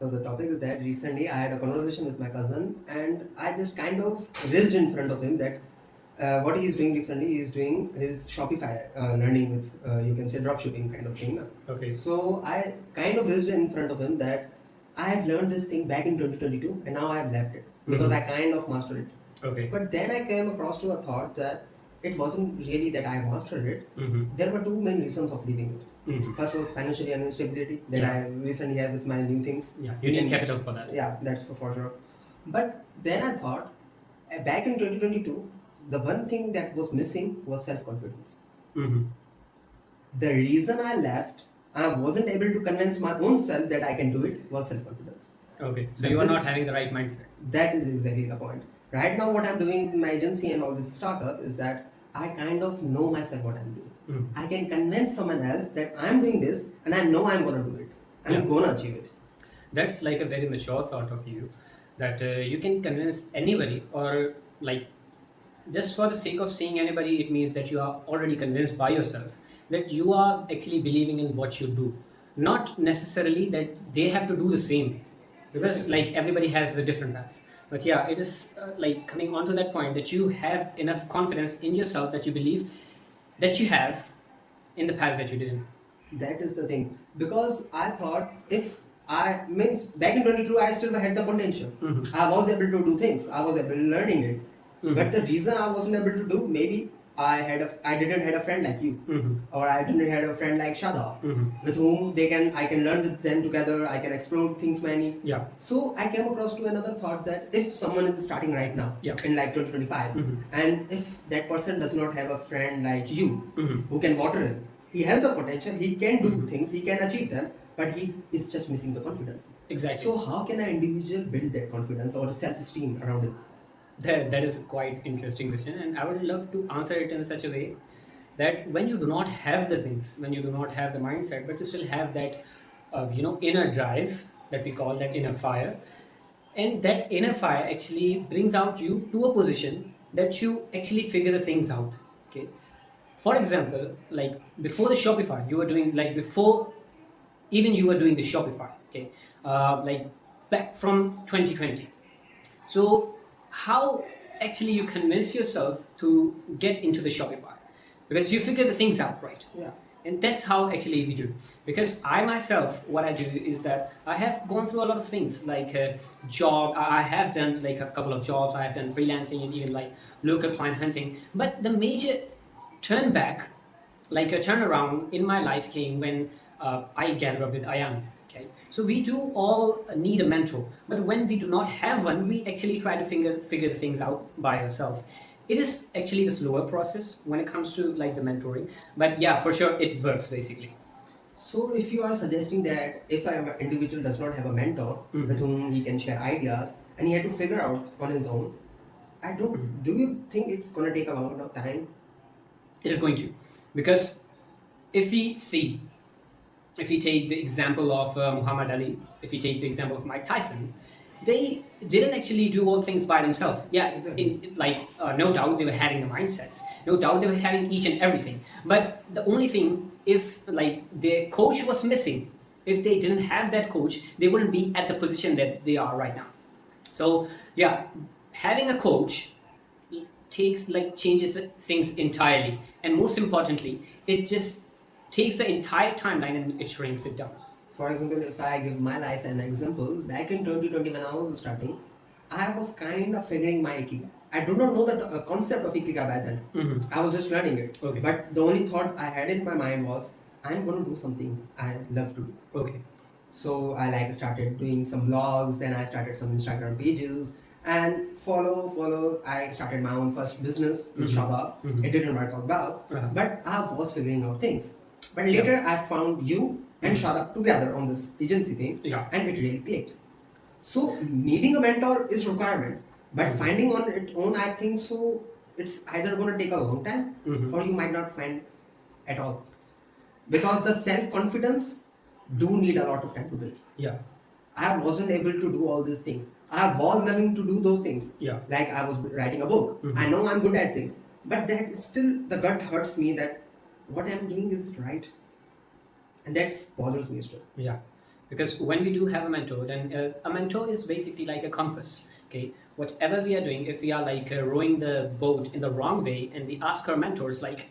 So the topic is that recently I had a conversation with my cousin, and I just kind of raised in front of him that what he is doing recently, he is doing his Shopify learning with you can say dropshipping kind of thing. Na? Okay. So I kind of raised in front of him that I have learned this thing back in 2022, and now I have left it because I kind of mastered it. Okay. But then I came across to a thought that it wasn't really that I mastered it. There were two main reasons of leaving it. First was financial instability that I recently have with my new things. Yeah, you need capital for that. Yeah, that's for sure. But then I thought, back in 2022, the one thing that was missing was self-confidence. The reason I left, I wasn't able to convince my own self that I can do it, was self-confidence. Okay, so you are not having the right mindset. That is exactly the point. Right now, what I'm doing in my agency and all this startup is that I kind of know myself what I'm doing. I can convince someone else that I'm doing this and I know I'm going to do it. I'm going to achieve it. That's like a very mature thought of you, that you can convince anybody, or like just for the sake of seeing anybody, it means that you are already convinced by yourself that you are actually believing in what you do, not necessarily that they have to do the same, because like everybody has a different path. But yeah, it is like coming on to that point that you have enough confidence in yourself that you believe that you have in the past that you didn't. That is the thing, because I thought if I means back in 22 I still had the potential. I was able to do things. I was able to learning it. But the reason I wasn't able to do, maybe I didn't had a friend like you, or I didn't had a friend like Shada, with whom I can learn with them together. I can explore things many. Yeah. So I came across to another thought that if someone is starting right now in like 2025, and if that person does not have a friend like you who can water him, he has the potential. He can do things. He can achieve them. But he is just missing the confidence. Exactly. So how can an individual build that confidence or self-esteem around him? That is a quite interesting question, and I would love to answer it in such a way that when you do not have the things, when you do not have the mindset, but you still have that, inner drive that we call that inner fire, and that inner fire actually brings out you to a position that you actually figure the things out. Okay. For example, like before the Shopify, you were doing like before even you were doing the Shopify. Okay. Like back from 2020. So how actually you convince yourself to get into the Shopify? Because you figure the things out, right? Yeah. And that's how actually we do. Because I myself, what I do is that I have gone through a lot of things, like job. I have done like a couple of jobs. I have done freelancing and even like local client hunting. But the major turn back, like a turnaround in my life came when I gathered up with Ayan. Okay. So we do all need a mentor, but when we do not have one, we actually try to figure things out by ourselves. It is actually the slower process when it comes to like the mentoring, but yeah, for sure it works basically. So if you are suggesting that if an individual does not have a mentor with whom he can share ideas and he had to figure out on his own, do you think it's gonna take a long enough time? It is going to, because if we take the example of Muhammad Ali, if we take the example of Mike Tyson, they didn't actually do all things by themselves. Yeah, Exactly. No doubt they were having the mindsets, no doubt they were having each and everything. But the only thing, if like their coach was missing, if they didn't have that coach, they wouldn't be at the position that they are right now. So yeah, having a coach changes things entirely, and most importantly, it just takes the entire timeline and it shrinks it down. For example, if I give my life an example, back in 2020 when I was starting, I was kind of figuring my ikigai. I do not know the concept of ikigai back then. I was just learning it. Okay. But the only thought I had in my mind was, I'm going to do something I love to do. Okay. So I started doing some blogs, then I started some Instagram pages, and follow. I started my own first business with Shaba. It didn't work out well, but I was figuring out things. But later I found you and Shada together on this agency thing, and it really clicked. So needing a mentor is requirement, but finding on its own, I think so. It's either going to take a long time, or you might not find at all, because the self confidence do need a lot of time to build. Yeah. I wasn't able to do all these things. I was learning to do those things. Yeah. Like I was writing a book. I know I'm good at things, but that still the gut hurts me that what I'm doing is right, and that bothers me still. Yeah. Because when we do have a mentor, then a mentor is basically like a compass. Okay, whatever we are doing, if we are like rowing the boat in the wrong way, and we ask our mentors like,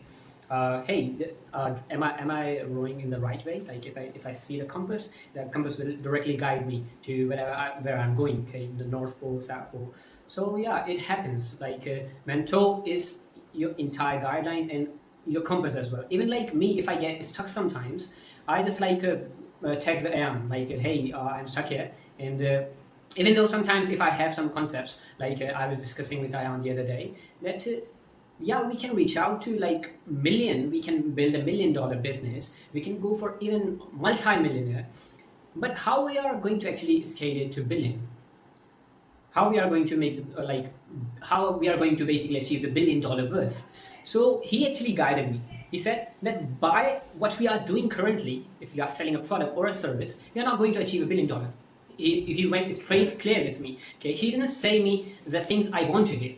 hey, am I rowing in the right way? Like if I see the compass will directly guide me to where I'm going. Okay, the North Pole, South Pole. So yeah, it happens. Like mentor is your entire guideline and your compass as well. Even like me, if I get stuck sometimes, I just like text the AM like, hey, I'm stuck here, and even though sometimes if I have some concepts, like I was discussing with Ayan the other day, that yeah, we can reach out to like million, we can build $1 million business, we can go for even multi-millionaire, but how we are going to actually scale it to billion? How we are going to make how we are going to basically achieve the $1 billion worth? So he actually guided me. He said that by what we are doing currently, if you are selling a product or a service, we are not going to achieve $1 billion. He went straight clear with me. Okay, he didn't say me the things I want to hear.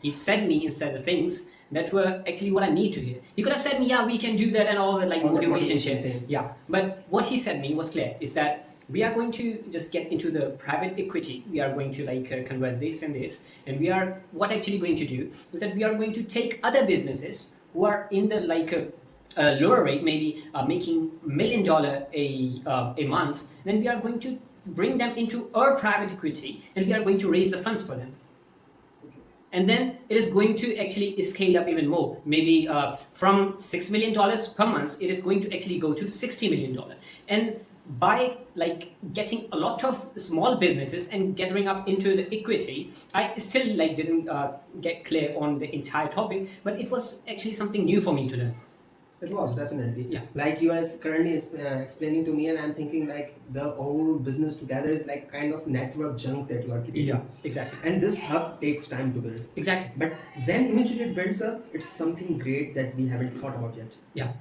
He said me instead the things that were actually what I need to hear. He could have said me, yeah, we can do that and all the like All the motivation motivation shit. thing. Yeah, but what he said me was clear. Is that we are going to just get into the private equity. We are going to like convert this and this, and we are what actually going to do is that we are going to take other businesses who are in the like lower rate, maybe making $1 million a month. Then we are going to bring them into our private equity, and we are going to raise the funds for them. And then it is going to actually scale up even more. Maybe from $6 million per month, it is going to actually go to $60 million. And by like getting a lot of small businesses and gathering up into the equity, I still like didn't get clear on the entire topic, but it was actually something new for me to learn. It was definitely. Yeah. Like you are currently explaining to me, and I'm thinking like the whole business together is like kind of network junk that you are creating. Yeah, exactly. And this hub takes time to build. Exactly. But when eventually it builds up, it's something great that we haven't thought about yet. Yeah.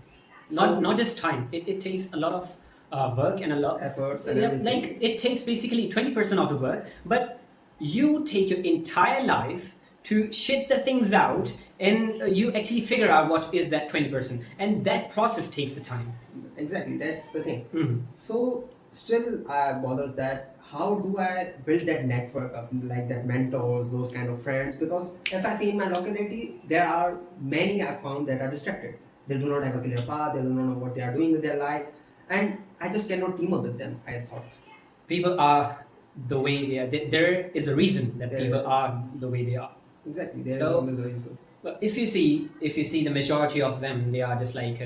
So- Not just time. It takes a lot of work and a lot Efforts and yeah, everything. like it takes basically 20% of the work, but you take your entire life to shit the things out, and you actually figure out what is that 20%, and that process takes the time. Exactly, that's the thing. Mhm. So still bothers that how do I build that network of like that mentors, those kind of friends? Because if I see in my locality, there are many I found that are distracted. They do not have a clear path. They do not know what they are doing with their life, and I just cannot team up with them. I thought. People are the way they are. There is a reason that There people is. are the way they are. Exactly, there is So- always a reason. But if you see the majority of them, they are just like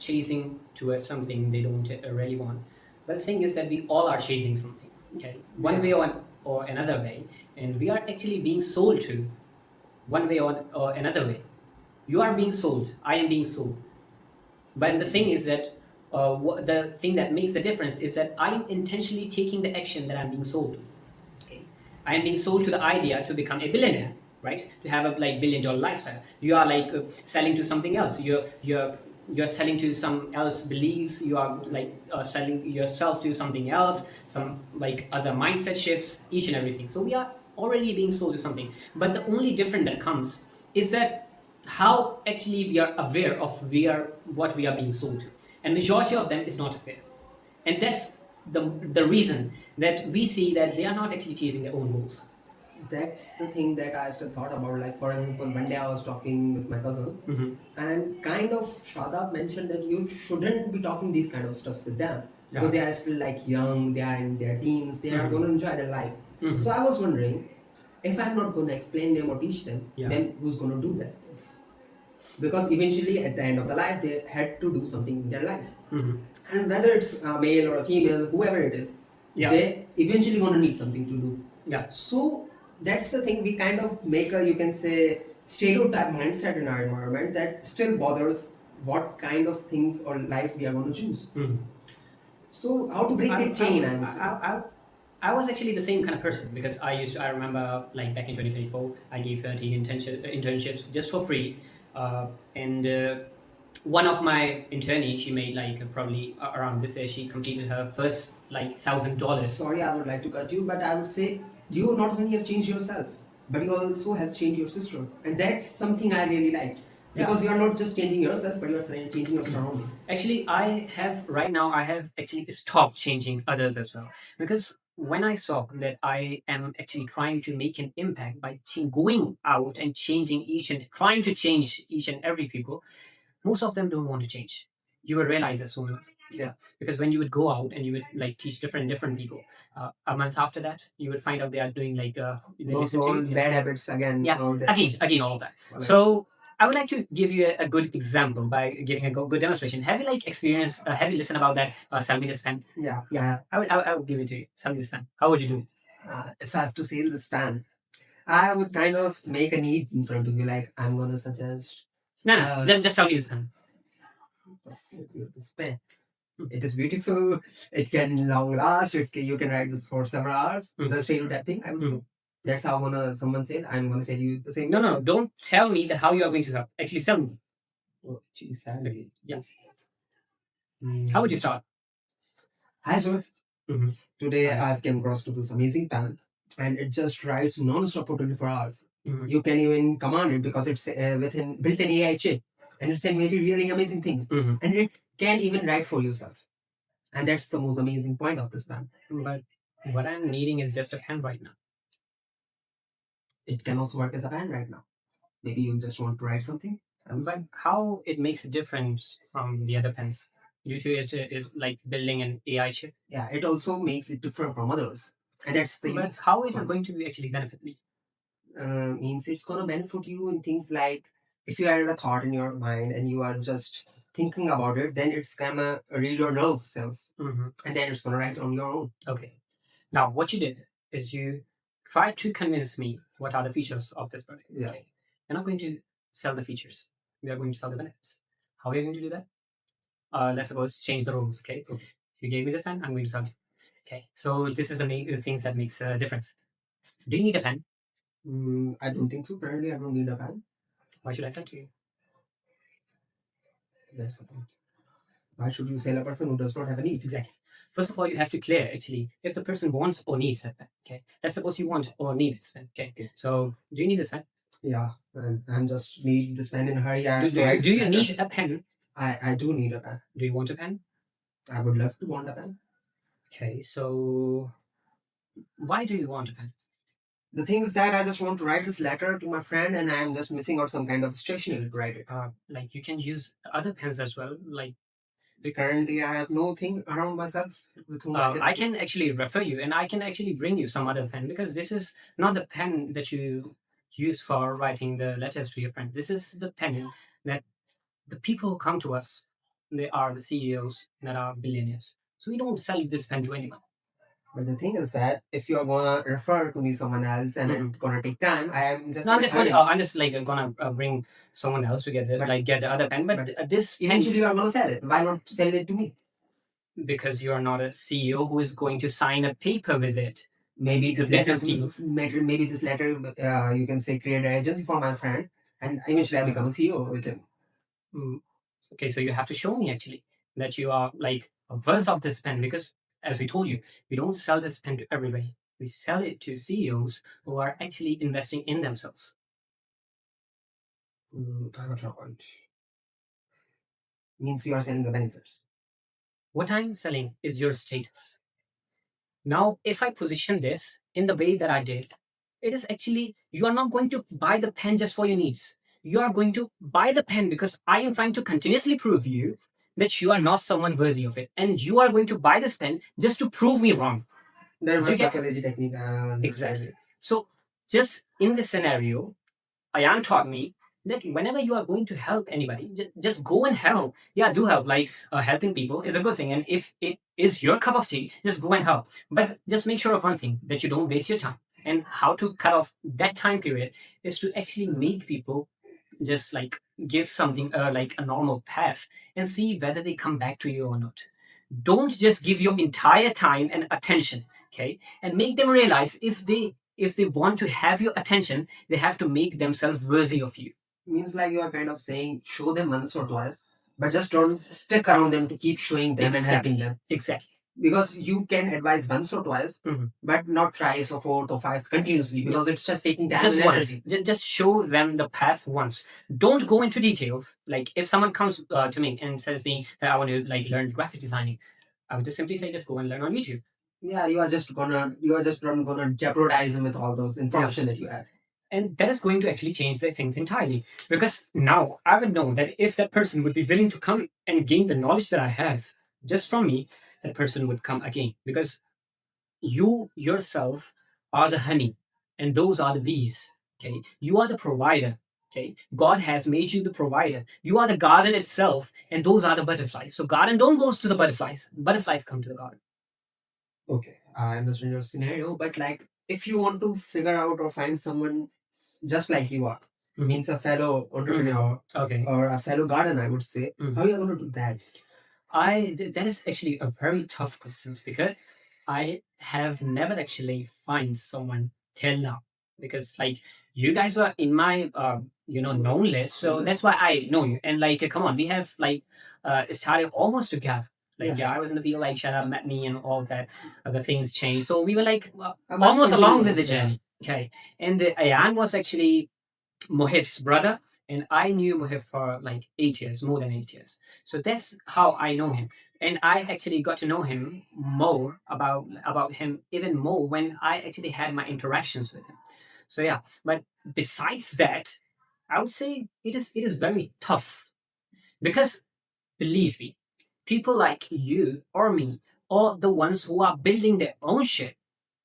chasing towards something they don't really want. But the thing is that we all are chasing something. Okay, one Yeah. way or another way, and we are actually being sold to one way or another way. You are being sold. I am being sold. But the thing is that the thing that makes the difference is that I am intentionally taking the action that I'm being sold to. Okay, I am being sold to the idea to become a billionaire, right? To have a like $1 billion lifestyle. You are like selling to something else. You're selling to some else beliefs. You are like selling yourself to something else. Some like other mindset shifts, each and everything. So we are already being sold to something. But the only difference that comes is that how actually we are aware of what we are being sold to, and majority of them is not aware, and that's the reason that we see that they are not actually chasing their own goals. That's the thing that I still thought about. Like for example, one day I was talking with my cousin, Mhm. and kind of Shadab mentioned that you shouldn't be talking these kind of stuffs with them because Yeah. they are still like young, they are in their teens, they are Mhm. going to enjoy their life. Mhm. So I was wondering, if I'm not going to explain them or teach them, Yeah. then who's going to do that? Because eventually at the end of the life, they had to do something in their life. Mhm. And whether it's a male or a female, whoever it is, Yeah. they eventually going to need something to do. Yeah. So that's the thing, we kind of make a, you can say, stereotype mindset in our environment that still bothers what kind of things or life we are going to choose. Mhm. So how to break that chain, I would say. I was actually the same kind of person, because I remember like back in 2024, I gave 13 internships just for free, and one of my internees, she made like probably around this year, she completed her first like $1,000. Sorry, I would like to cut you, but I would say you not only have changed yourself, but you also have changed your sister. And that's something I really like. Because you are not just changing yourself, but you are changing your surrounding. Actually, I have actually stopped changing others as well, because when I saw that I am actually trying to make an impact by going out and changing each and trying to change each and every people, most of them don't want to change. You will realize that soon enough. Yeah. Because when you would go out and you would like teach different people, a month after that, you would find out they are doing like they Those listen to all you. bad habits again. Yeah, all that. again, all of that. Like- So I would like to give you a good example by giving a good demonstration. Have you like experienced? Have you listened about that? Sell me this pen. Yeah. Yeah, I would give it to you. Sell me this pen. How would you do? If I have to sell this pen, I would kind of make a need in front of you, like I'm gonna suggest. No, just sell me this pen. This pen. It is beautiful. It can long last. You can ride it for several hours. The stereotype thing, I would say. That's how someone said. I'm gonna sell you the same. No. Don't tell me that how you are going to sell. Actually, sell me. Oh, geez, sadly. Yeah. How would you start? Hi, sir. Mhm. Today I've came across to this amazing pen, and it just rides non-stop for 24 hours. You can even command it because it's within built-in AI chip, and it's saying very really amazing things, and it can even write for yourself. And that's the most amazing point of this pen. But what I'm needing is just a pen right now. It can also work as a pen right now. Maybe you just want to write something. But how it makes a difference from the other pens? Due to it is like building an AI chip. Yeah, it also makes it different from others, and that's the. But how it is going to actually benefit me? Means it's gonna benefit you in things like if you had a thought in your mind and you are just thinking about it, then it's gonna read your nerve cells, and then it's gonna write on your own. Okay. Now, what you did is you tried to convince me what are the features of this product. Yeah. Okay. We're not going to sell the features. We are going to sell the benefits. How are you going to do that? Let's suppose change the rules. Okay. You gave me this pen. I'm going to sell it. Okay. So this is the things that makes a difference. Do you need a pen? I don't think so. Currently, I don't need a pen. Why should I sell to you? That's the point. Why should you sell a person who does not have a need? Exactly. First of all, you have to clear actually if the person wants or needs that pen. Okay. Let's suppose you want or need this pen. Okay. So do you need this pen? Yeah, and I'm just need this pen in a hurry. Do you need a pen? I do need a pen. Do you want a pen? I would love to want a pen. Okay, so why do you want a pen? The thing is that I just want to write this letter to my friend, and I'm just missing out some kind of stationery to write it. Like you can use other pens as well. Like currently, I have no thing around myself with whom I can actually refer you, and I can actually bring you some other pen because this is not the pen that you use for writing the letters to your friend. This is the pen that the people who come to us. They are the CEOs that are billionaires. So we don't sell this pen to anyone. But the thing is that if you're gonna refer to me someone else and it's gonna take time, I'm just. No, I'm just like gonna bring someone else together, like get the other pen. But this eventually you're gonna sell it. Why not sell it to me? Because you are not a CEO who is going to sign a paper with it. Maybe this letter, maybe this letter, you can say, create an agency for my friend, and eventually I become a CEO with him. Okay, so you have to show me actually that you are like worth of this pen because, as we told you, we don't sell this pen to everybody. We sell it to CEOs who are actually investing in themselves. I got your point. Means you are selling the benefits. What I'm selling is your status. Now, if I position this in the way that I did, it is actually, you are not going to buy the pen just for your needs. You are going to buy the pen because I am trying to continuously prove you that you are not someone worthy of it. And you are going to buy this pen just to prove me wrong. That's a psychology technique. Exactly. So, just in this scenario, Ayan taught me that whenever you are going to help anybody, just go and help. Yeah, do help. Like helping people is a good thing. And if it is your cup of tea, just go and help. But just make sure of one thing, that you don't waste your time. And how to cut off that time period is to actually make people just like give something like a normal path and see whether they come back to you or not. Don't just give your entire time and attention, okay? And make them realize if they want to have your attention, they have to make themselves worthy of you. Means like you are kind of saying, show them once or twice, but just don't stick around them to keep showing them and helping them. Exactly. because you can advise once or twice, but not thrice or fourth or fifth continuously, because it's just taking time Just and once. energy. Just show them the path once. Don't go into details. Like if someone comes to me and says me that I want to like learn graphic designing, I would just simply say just go and learn on YouTube. Yeah, you are just not gonna jeopardize them with all those information that you have. And that is going to actually change the things entirely. Because now I would know that if that person would be willing to come and gain the knowledge that I have just from me, that person would come again. Because you yourself are the honey, and those are the bees. Okay, you are the provider. Okay, God has made you the provider. You are the garden itself, and those are the butterflies. So garden don't goes to the butterflies. Butterflies come to the garden. Okay, I understand your scenario, but like if you want to figure out or find someone just like you are, means a fellow entrepreneur Okay. or a fellow gardener, I would say, how are you going to do that? That is actually a very tough question because I have never actually find someone till now, because like you guys were in my known list, so that's why I know you. And like come on, we have like started almost together. Like yeah, I was in the field, like shut up, met me, and all that. The things changed, so we were like almost along with the journey. Okay, and Ayan was actually Mohib's brother, and I knew Mohib for like 8 years, more than 8 years. So that's how I know him, and I actually got to know him more about him even more when I actually had my interactions with him. So yeah, but besides that, I would say it is very tough because believe me, people like you or me or the ones who are building their own shit,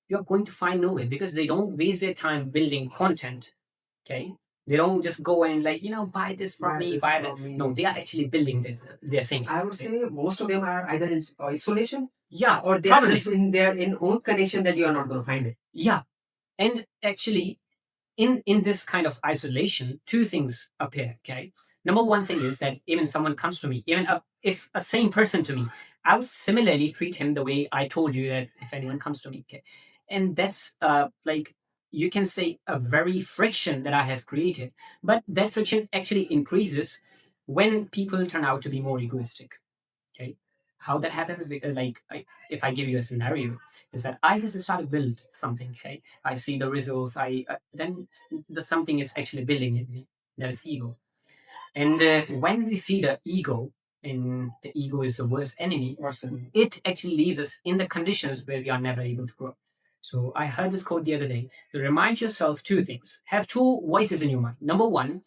you're going to find no way because they don't waste their time building content. Okay, they don't just go and like buy this from me, buy that. No, they are actually building their thing. I would say most of them are either in isolation, Yeah, or they are just in their in own connection that you are not going to find it. Yeah, and actually, in this kind of isolation, two things appear. Okay, number one thing is that even someone comes to me, even if a same person to me, I would similarly treat him the way I told you that if anyone comes to me. Okay, and that's like you can say a very friction that I have created, but that friction actually increases when people turn out to be more egoistic. Okay, how that happens because if I give you a scenario, is that I just start to build something. Okay, I see the results. I then the something is actually building in me. That is ego. And when we feed our ego, and the ego is the worst enemy, it actually leaves us in the conditions where we are never able to grow. So I heard this quote the other day. To remind yourself two things. Have two voices in your mind. Number one,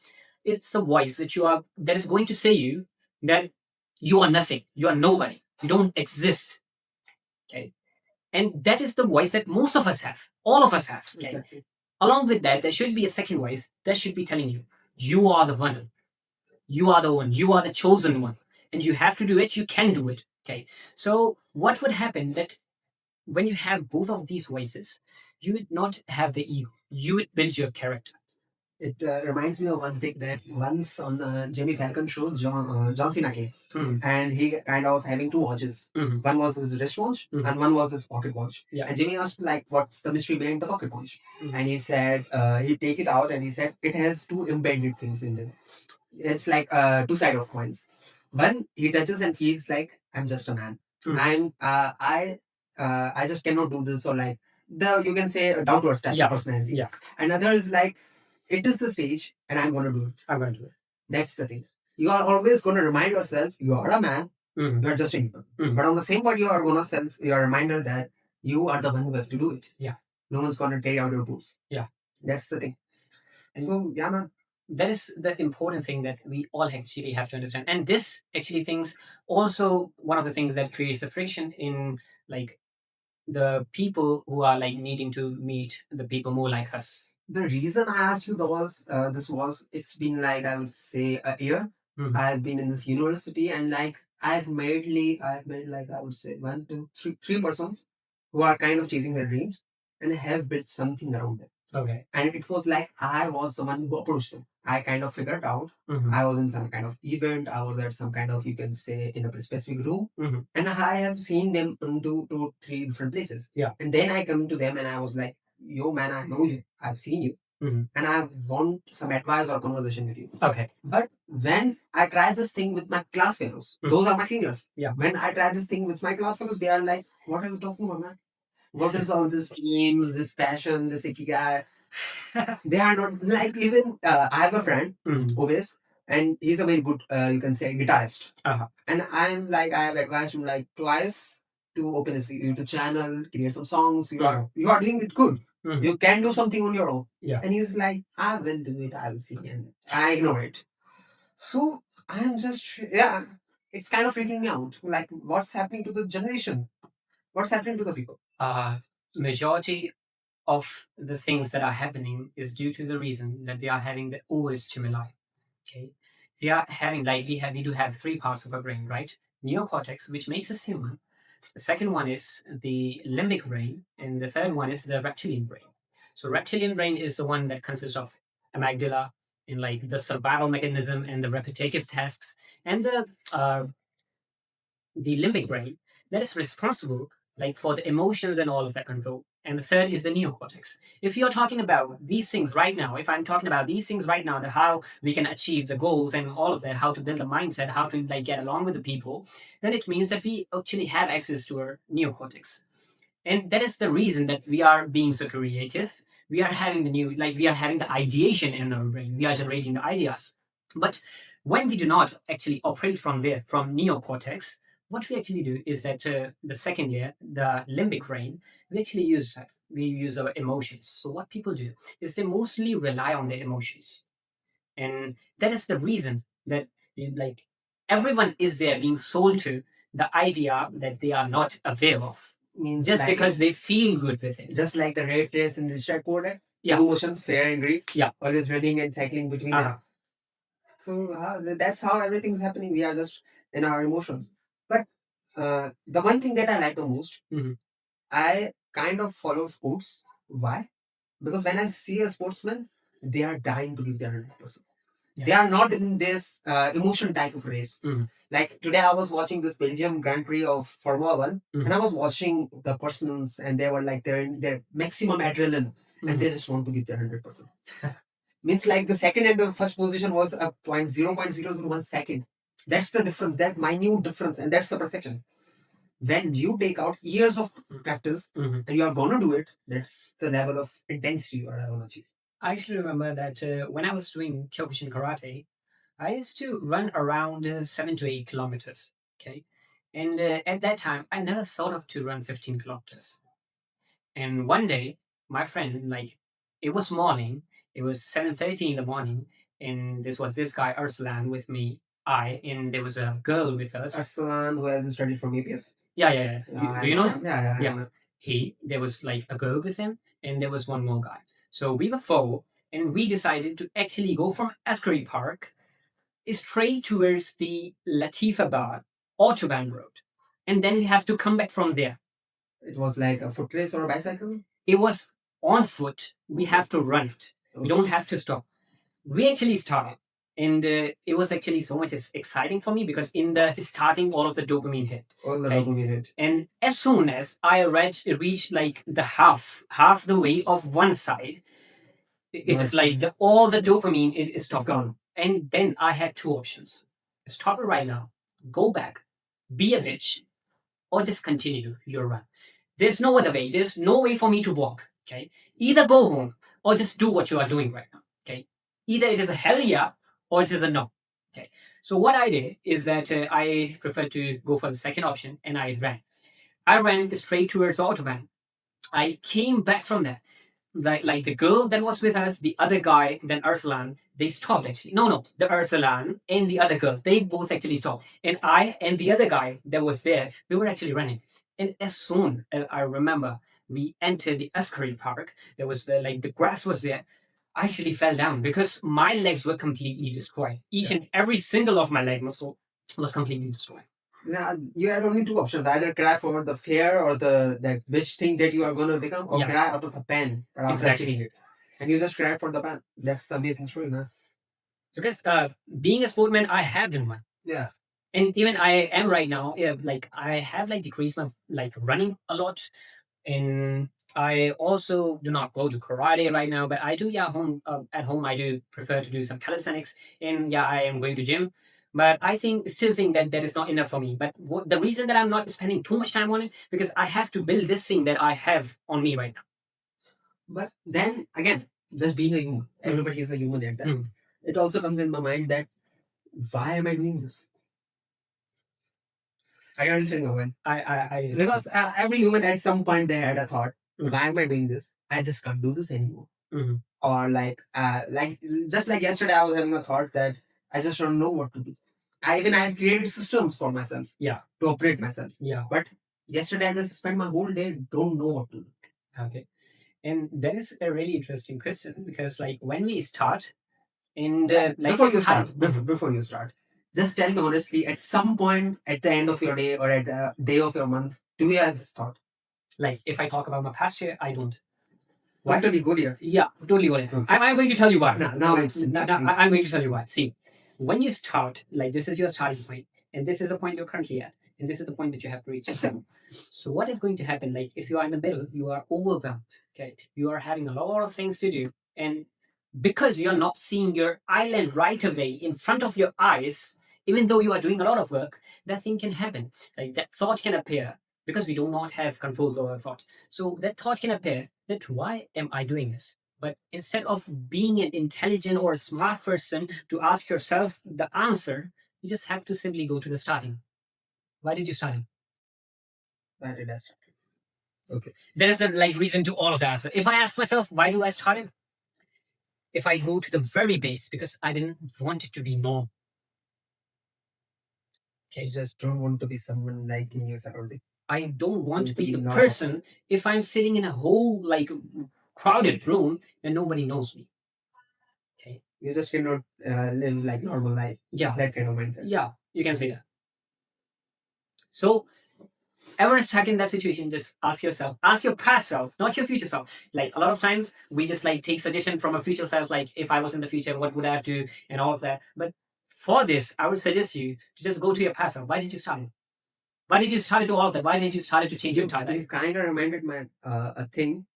it's a voice that is going to say you that you are nothing, you are nobody, you don't exist. Okay. And that is the voice that most of us have. All of us have. Okay. Exactly. Along with that, there should be a second voice that should be telling you, you are the one. You are the one. You are the chosen one. And you have to do it. You can do it. Okay. So what would happen that when you have both of these voices, you would not have the ego. You would build your character. It reminds me of one thing that once on Jimmy Falcon show, John Cena came, and he kind of having two watches. One was his wristwatch, and one was his pocket watch. Yeah. And Jimmy asked like, "What's the mystery behind the pocket watch?" And he said, he take it out and he said it has two embedded things in them. It's like two side of coins. One, he touches and feels like I'm just a man. I just cannot do this, or like the you can say down to earth type of personality. Yeah. Another is like it is the stage and I'm gonna do it. I'm going to do it. That's the thing. You are always gonna remind yourself you are a man. You're just a human. But on the same point, you are gonna self your reminder that you are the one who has to do it. Yeah. No one's gonna carry out your boots. Yeah. That's the thing. And so yeah, man. That is the important thing that we all actually have to understand. And this actually things also one of the things that creates the friction in like the people who are like needing to meet the people more like us. The reason I asked you this was it's been like I would say a year. I've been in this university and like I've made like I would say one, two, three persons who are kind of chasing their dreams and have built something around them. Okay. And it was like I was the one who approached them. I kind of figured out. I was in some kind of event. I was at some kind of, you can say, in a specific room. And I have seen them in two, three different places. Yeah. And then I come to them and I was like, yo, man, I know you. I've seen you. and I want some advice or conversation with you. Okay. But when I try this thing with my class fellows, those are my seniors. Yeah. When I try this thing with my class fellows, they are like, "What are you talking about, man? What is all this dreams, this passion, this ikigai?" They are not like even. I have a friend, Ovis, and he's a very good, you can say, guitarist. And I'm like, I have advised him like twice to open a YouTube channel, create some songs. You are doing it good. You can do something on your own. Yeah. And he's like, I will do it. I will see, and I ignore it. So I'm just it's kind of freaking me out. Like, what's happening to the generation? What's happening to the people? Majority of the things that are happening is due to the reason that they are having the overstimuli. Okay, they are having like we do have three parts of our brain, right? Neocortex, which makes us human. The second one is the limbic brain, and the third one is the reptilian brain. So reptilian brain is the one that consists of amygdala and like the survival mechanism and the repetitive tasks, and the limbic brain that is responsible like for the emotions and all of that control. And the third is the neocortex. If you're talking about these things right now, if I'm talking about these things right now, that how we can achieve the goals and all of that, how to build a mindset, how to like get along with the people, then it means that we actually have access to our neocortex. And that is the reason that we are being so creative. We are having we are having the ideation in our brain. We are generating the ideas. But when we do not actually operate from there, from neocortex, what we actually do is that the second layer, the limbic brain, we actually use that. We use our emotions. So what people do is they mostly rely on their emotions, and that is the reason that like everyone is there being sold to the idea that they are not aware of, Means just like because they feel good with it. just like the red race in Richard Porter. Yeah. Emotions, fear and greed. Yeah. Always running and cycling between them. So that's how everything's happening. We are just in our emotions. But the one thing that I like the most, I kind of follow sports. Why? Because when I see a sportsman, they are dying to give their 100%. They are not in this emotion type of race. Like today, I was watching this Belgium Grand Prix of Formula One, and I was watching the persons, and they were like they're in their maximum adrenaline, and they just want to give their 100%. Means like the second and the first position was a 0.001 second. That's the difference, that minute difference, and that's the perfection. When you take out years of practice and you are gonna do it, that's the level of intensity you are gonna achieve. I actually remember that when I was doing Kyokushin karate, I used to run around 7 to 8 kilometers. Okay, and at that time, I never thought of to run 15 kilometers. And one day, my friend, like, it was morning. It was 7:30 in the morning, and this guy Arslan with me. And there was a girl with us. Arslan, who has studied from APS. Yeah, yeah, yeah. Do you know him? Yeah. There was like a girl with him, and there was one more guy. So we were four, and we decided to actually go from Askari Park straight towards the Latifabad Autobahn road, and then we have to come back from there. It was like a foot race or a bicycle? It was on foot. We have to run it. We don't have to stop. We actually started. And it was actually so much exciting for me because in the starting, all of the dopamine hit. All the dopamine hit. And as soon as I reached like the half the way of one side, it is like all the dopamine is stopped. Gone. And then I had two options: stop it right now, go back, be a bitch, or just continue your run. There's no other way. There's no way for me to walk. Okay. Either go home or just do what you are doing right now. Okay. Either it is a hell yeah or it is a no. Okay. So what I did is that I preferred to go for the second option, and I ran. I ran straight towards Autobahn. I came back from there. Like the girl that was with us, the other guy, then Arslan, they stopped actually. No, the Arslan and the other girl, they both actually stopped. And I and the other guy that was there, we were actually running. And as soon as I remember we entered the Askari Park, there was the grass was there. I actually fell down because my legs were completely destroyed. Each and every single of my leg muscle was completely destroyed. Now you had only two options: either cry for the fear or the that which thing that you are gonna become, or cry out of the pain after achieving it. And you just cry for the pain. That's the amazing story, man. Because being a sportsman, I have been one. Yeah. And even I am right now. Yeah, like I have like decreased my like running a lot, and I also do not go to karate right now, but I do, yeah, home at home I do prefer to do some calisthenics, and yeah, I am going to gym. But I still think that that is not enough for me. But the reason that I'm not spending too much time on it, because I have to build this thing that I have on me right now. But then again, just being a human, everybody is a human at that. It also comes in my mind that why am I doing this? I understand your point. Because every human at some point they had a thought, why am I doing this? I just can't do this anymore. Or like just like yesterday, I was having a thought that I just don't know what to do. I have created systems for myself, Yeah. to operate myself. Yeah. But yesterday I just spent my whole day don't know what to do. Okay. And that is a really interesting question, because like when we start, and like before you start, just tell me honestly, at some point at the end of your day or at the day of your month, do you have this thought? Like if I talk about my past year, I don't. Why? Totally go there. Yeah, totally go there. Okay. I'm going to tell you why. Now it's I'm going to tell you why. See, when you start, like this is your starting point, and this is the point you're currently at, and this is the point that you have to reach. So what is going to happen? Like if you are in the middle, you are overwhelmed. Okay, you are having a lot of things to do, and because you're not seeing your island right away in front of your eyes, even though you are doing a lot of work, that thing can happen. Like that thought can appear, because we do not have controls over our thought. So that thought can appear that why am I doing this? But instead of being an intelligent or a smart person to ask yourself the answer, you just have to simply go to the starting. Why did you start it? Why did I start? Okay. There is a like reason to all of the answer. If I ask myself why do I start it, if I go to the very base, because I didn't want it to be normal. Okay. You just don't want to be someone like in your surrounding. I don't want to be the normal. person if I'm sitting in a whole like crowded room and nobody knows me. Okay. You just cannot live like normal life. Yeah. That kind of mindset. Yeah, you can say that. So ever stuck in that situation, just ask yourself, ask your past self, not your future self. Like a lot of times we just like take suggestion from a future self, like if I was in the future, what would I do, and all of that. But for this, I would suggest you to just go to your past self. Why did you start it? Why did you start to do all of that? Why did you start to change your entire life? You kind of reminded my a thing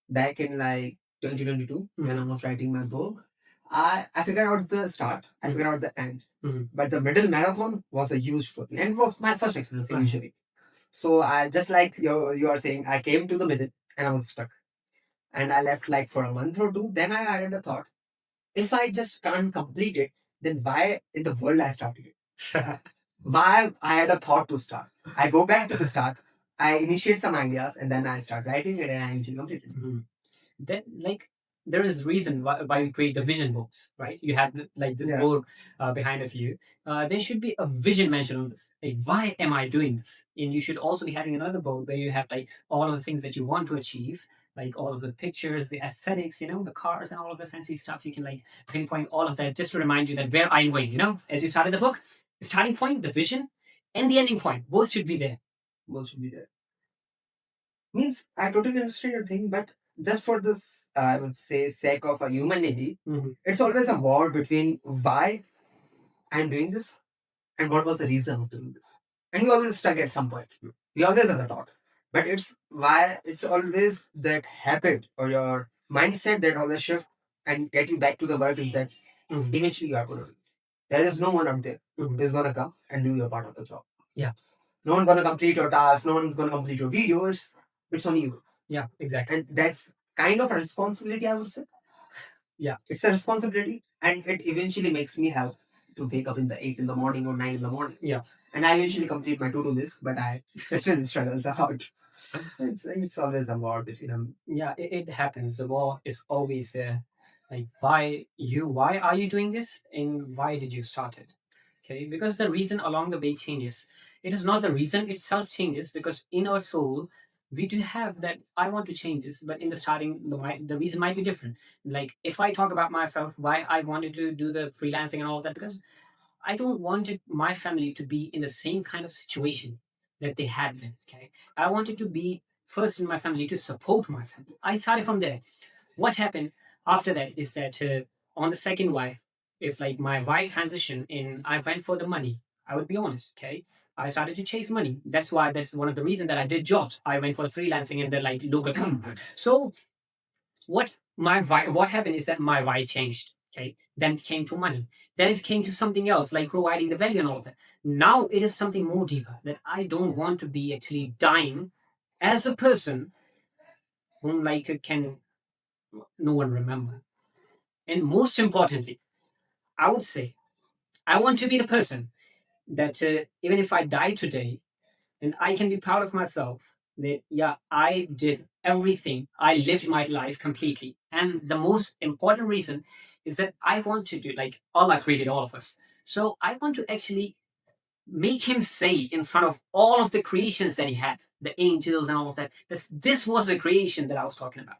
back in like 2022 when I was writing my book. I figured out the start, I figured out the end, but the middle marathon was a huge for me, and it was my first experience initially. So I just like you are saying, I came to the middle and I was stuck, and I left like for a month or two. Then I had a thought: if I just can't complete it, then why in the world I started it? Why I had a thought to start? I go back to the start. I initiate some ideas and then I start writing it and I eventually complete it. Then like there is reason why we create the vision books, right? You have like this board behind of you. There should be a vision mentioned on this. Like, why am I doing this? And you should also be having another board where you have like all of the things that you want to achieve, like all of the pictures, the aesthetics, the cars and all of the fancy stuff. You can like pinpoint all of that just to remind you that where I'm going. As you started the book, the starting point, the vision, and the ending point, both should be there. Both should be there. Means I totally understand your thing, but just for this, I would say, sake of a humanity, it's always a war between why I'm doing this and what was the reason of doing this. And you always stuck at some point. You always have the thought. But it's why it's always that habit or your mindset that always shift and get you back to the work is that eventually you are going to do it. There is no one out there who's going to come and do your part of the job. Yeah. No one's going to complete your task. No one's going to complete your videos. It's on you. Yeah, exactly. And that's kind of a responsibility, I would say. Yeah. It's a responsibility, and it eventually makes me have to wake up in the 8 in the morning or 9 in the morning. Yeah. And I eventually complete my to-do list, but I still struggles out. It's always a war between them. Yeah, it happens. The war is always there. Like why are you doing this, and why did you start it? Okay, because the reason along the way changes. It is not the reason itself changes, because in our soul we do have that I want to change this, but in the starting the reason might be different. Like if I talk about myself, why I wanted to do the freelancing and all that, because I don't want my family to be in the same kind of situation that they had been. Okay, I wanted to be first in my family to support my family. I started from there. What happened after that is that on the second why, if like my why transition in, I went for the money. I would be honest. Okay, I started to chase money. That's one of the reasons that I did jobs. I went for freelancing in the like local company. So what happened is that my why changed. Okay, then it came to money. Then it came to something else like providing the value and all of that. Now it is something more deeper that I don't want to be actually dying as a person whom like can no one remember. And most importantly, I would say I want to be the person that even if I die today, and I can be proud of myself that yeah, I did everything. I lived my life completely. And the most important reason is that I want to do like Allah created all of us. So I want to actually make him say in front of all of the creations that he had, the angels and all of that, this was the creation that I was talking about.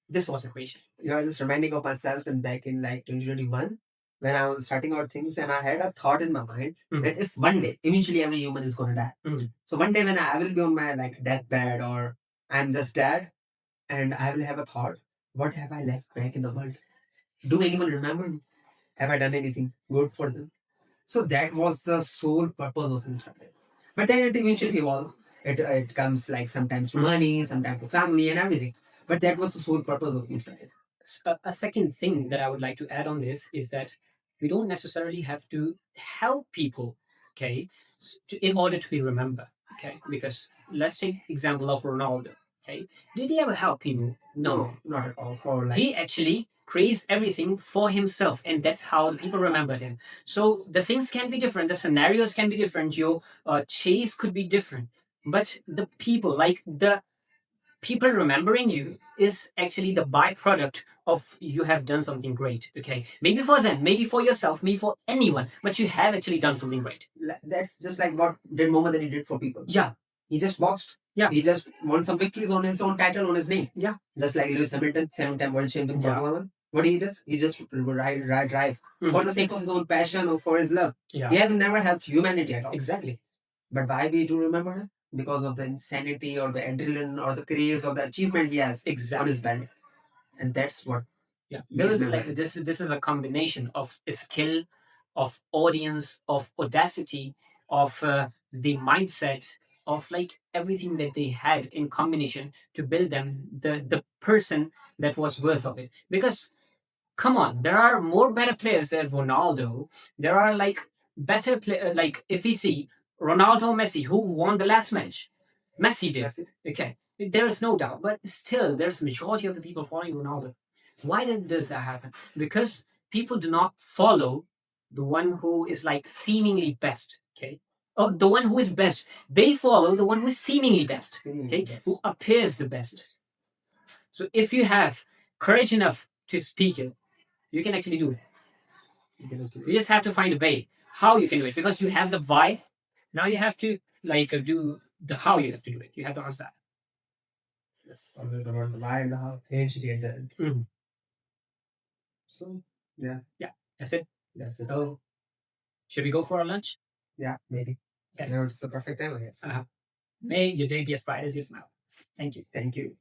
This was the creation. You know, just reminding of myself and back in like 2021 when I was starting out things and I had a thought in my mind that if one day, eventually every human is going to die. So one day when I will be on my like deathbed or I'm just dead and I will have a thought, what have I left back in the world? Do anyone remember me? Have I done anything good for them? So that was the sole purpose of Instagram. But then it eventually evolves. It comes like sometimes to money, sometimes to family and everything. But that was the sole purpose of Instagram. A second thing that I would like to add on this is that we don't necessarily have to help people, okay, in order to be remembered, okay? Because let's take example of Ronaldo, okay? Did he ever help people? No, not at all. For like he actually creates everything for himself, and that's how people remember him. So the things can be different, the scenarios can be different, your chase could be different, but the people, like the people remembering you is actually the byproduct of you have done something great. Okay, maybe for them, maybe for yourself, maybe for anyone, but you have actually done something great. That's just like what did Mohammed Ali did for people. Yeah, He just boxed. Yeah. He just won some victories on his own title on his name. Yeah. Just like Lewis Hamilton, 7-time world champion for Formula One. What he does, he just drive for the sake of his own passion or for his love. Yeah. He have never helped humanity at all. Exactly. But why we do remember him? Because of the insanity or the adrenaline or the craze or the achievement he has on his belt. And that's what. Yeah, there is like this is a combination of skill, of audience, of audacity, of the mindset, of like everything that they had in combination to build them the person that was worth of it. Because come on, there are more better players than Ronaldo. There are like better play like if we see Ronaldo or Messi, who won the last match? Messi did. Okay, there is no doubt, but still there's majority of the people following Ronaldo. Why does that happen? Because people do not follow the one who is like seemingly best. Okay. Oh, the one who is best. They follow the one who is seemingly best. Okay. Who appears the best. So if you have courage enough to speak it, you can actually do it. You just have to find a way how you can do it because you have the why. Now you have to like do the how you have to do it. You have to answer that. Yes, always about the why and the how. Eventually at the end. So yeah, that's it. That's it. So should we go for our lunch? Yeah, maybe. Okay. Now it's the perfect time, I guess. May your day be as bright as your smile. Thank you. Thank you.